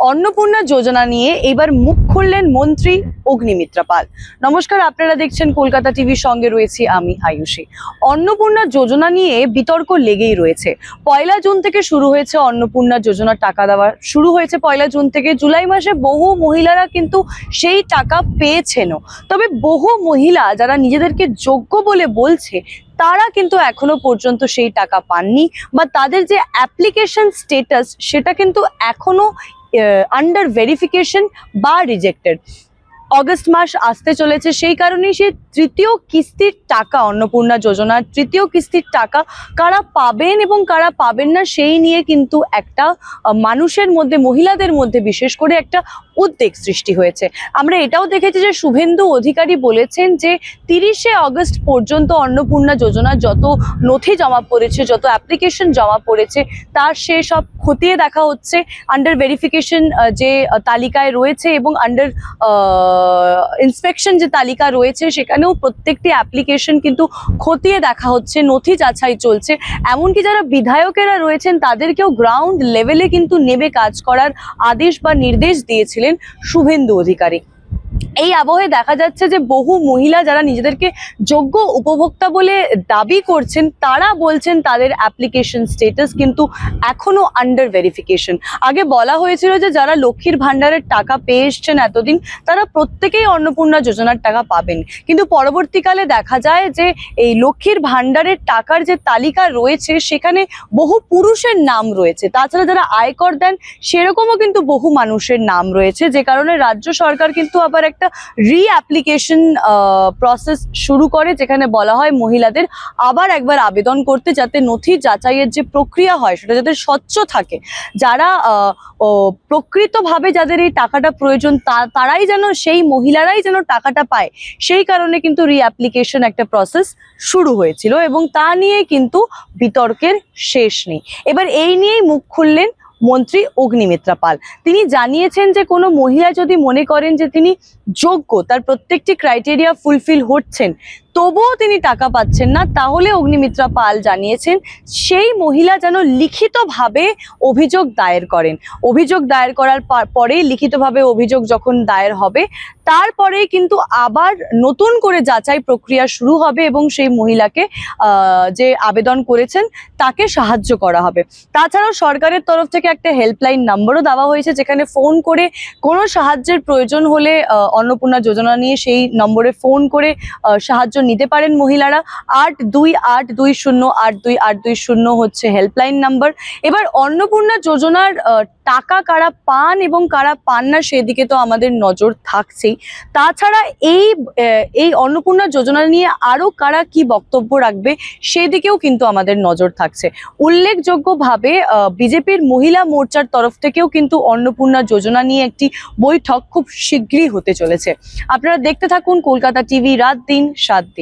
অন্নপূর্ণা যোজনা নিয়ে এবার মুখ খুললেন মন্ত্রী অগ্নিমিত্রা পাল। নমস্কার, আপনারা দেখছেন কলকাতা টিভির সঙ্গে রয়েছি আমি আয়ুষী। অন্নপূর্ণা যোজনা নিয়ে বিতর্ক লেগেই রয়েছে। 1 জুন থেকে শুরু হয়েছে অন্নপূর্ণা যোজনার টাকা দেওয়া শুরু হয়েছে 1 জুন থেকে। জুলাই মাসে বহু মহিলারা কিন্তু সেই টাকা পেয়েছেনও। তবে বহু মহিলা যারা নিজেদেরকে যোগ্য বলে বলছে তারা কিন্তু এখনো পর্যন্ত সেই টাকা পাননি, বা তাদের যে অ্যাপ্লিকেশন স্টেটাস সেটা কিন্তু এখনো আন্ডার ভেরিফিকেশন বা রিজেক্টেড। অগস্ট মাস আসতে চলেছে, সেই কারণেই সেই তৃতীয় কিস্তির টাকা, অন্নপূর্ণা যোজনার তৃতীয় কিস্তির টাকা কারা পাবেন এবং কারা পাবেন না সেই নিয়ে কিন্তু একটা মানুষের মধ্যে, মহিলাদের মধ্যে বিশেষ করে একটা উদ্বেগ সৃষ্টি হয়েছে। আমরা এটাও দেখেছি যে শুভেন্দু অধিকারী বলেছেন যে 30শে অগস্ট পর্যন্ত অন্নপূর্ণা যোজনা যত নথি জমা পড়েছে, যত অ্যাপ্লিকেশন জমা পড়েছে তার সব খতিয়ে দেখা হচ্ছে। আন্ডার ভেরিফিকেশন যে তালিকায় রয়েছে এবং আন্ডার ইন্সপেকশন যে তালিকা রয়েছে সেখানেও প্রত্যেকটি অ্যাপ্লিকেশন কিন্তু খতিয়ে দেখা হচ্ছে, নথি যাচাই চলছে। এমনকি যারা বিধায়কেরা রয়েছেন তাদেরকেও গ্রাউন্ড লেভেলে কিন্তু নেমে কাজ করার আদেশ বা নির্দেশ দিয়েছিলেন শুভেন্দু অধিকারী। এই আবহে দেখা যাচ্ছে যে বহু মহিলা যারা নিজেদেরকে যোগ্য উপভোক্তা বলে দাবি করছেন তারা বলছেন তাদের অ্যাপ্লিকেশন স্টেটাস কিন্তু এখনো আন্ডার ভেরিফিকেশন। আগে বলা হয়েছিল যে যারা লক্ষ্মীর ভান্ডারের টাকা পেয়ে এসছেন এতদিন তারা প্রত্যেকেই অন্নপূর্ণা যোজনার টাকা পাবেন, কিন্তু পরবর্তীকালে দেখা যায় যে এই লক্ষ্মীর ভান্ডারের টাকার যে তালিকা রয়েছে সেখানে বহু পুরুষের নাম রয়েছে। তাছাড়া যারা আয়কর দেন সেরকমও কিন্তু বহু মানুষের নাম রয়েছে, যে কারণে রাজ্য সরকার কিন্তু আবার একটা রিঅ্যাপ্লিকেশন প্রসেস শুরু করে, যেখানে বলা হয় মহিলাদের আবার একবার আবেদন করতে, যাতে নথি যাচাইয়ের যে প্রক্রিয়া হয় সেটা যাতে স্বচ্ছ থাকে। যারা প্রকৃতভাবে যাদের এই টাকাটা প্রয়োজন তারাই যেন, সেই মহিলারাই যেন টাকাটা পায়, সেই কারণে কিন্তু রিঅ্যাপ্লিকেশন একটা প্রসেস শুরু হয়েছিল এবং তা নিয়ে কিন্তু বিতর্কের শেষ নেই। এবার এই নিয়েই মুখ খুললেন মন্ত্রী অগ্নিমিত্রা পাল। তিনি জানিয়েছেন যে কোনো মহিলা যদি মনে করেন যে তিনি যোগ্য, তার প্রত্যেকটি ক্রাইটেরিয়া ফুলফিল হচ্ছেন, তবুও তিনি টাকা পাচ্ছেন না, তাহলে অগ্নিমিত্রা পাল জানিয়েছেন সেই মহিলা যেন লিখিতভাবে অভিযোগ দায়ের করেন। অভিযোগ দায়ের করার পরেই, লিখিতভাবে অভিযোগ যখন দায়ের হবে তারপরেই কিন্তু আবার নতুন করে যাচাই প্রক্রিয়া শুরু হবে এবং সেই মহিলাকে যে আবেদন করেছেন তাকে সাহায্য করা হবে। তাছাড়াও সরকারের তরফ থেকে একটা হেল্পলাইন নাম্বারও দেওয়া হয়েছে, যেখানে ফোন করে কোনো সাহায্যের প্রয়োজন হলে অন্নপূর্ণা যোজনা নিয়ে সেই নম্বরে ফোন করে সাহায্য নিতে পারেন মহিলারা। 8282082820 হচ্ছে হেল্পলাইন নাম্বার। এবার অন্নপূর্ণা যোজনার টাকা কারা পান এবং কারা পান না সেদিকে তো আমাদের নজর থাকছেই। তাছাড়া এই অন্নপূর্ণা যোজনা নিয়ে আরো কারা কি বক্তব্য রাখবে সেদিকেও কিন্তু আমাদের নজর থাকছে। উল্লেখযোগ্যভাবে বিজেপির মহিলা মোর্চার তরফ থেকেও কিন্তু অন্নপূর্ণা যোজনা নিয়ে একটি বৈঠক খুব শীঘ্রই হতে চলেছে। আপনারা দেখতে থাকুন কলকাতা টিভি, রাত দিন 7 দিন।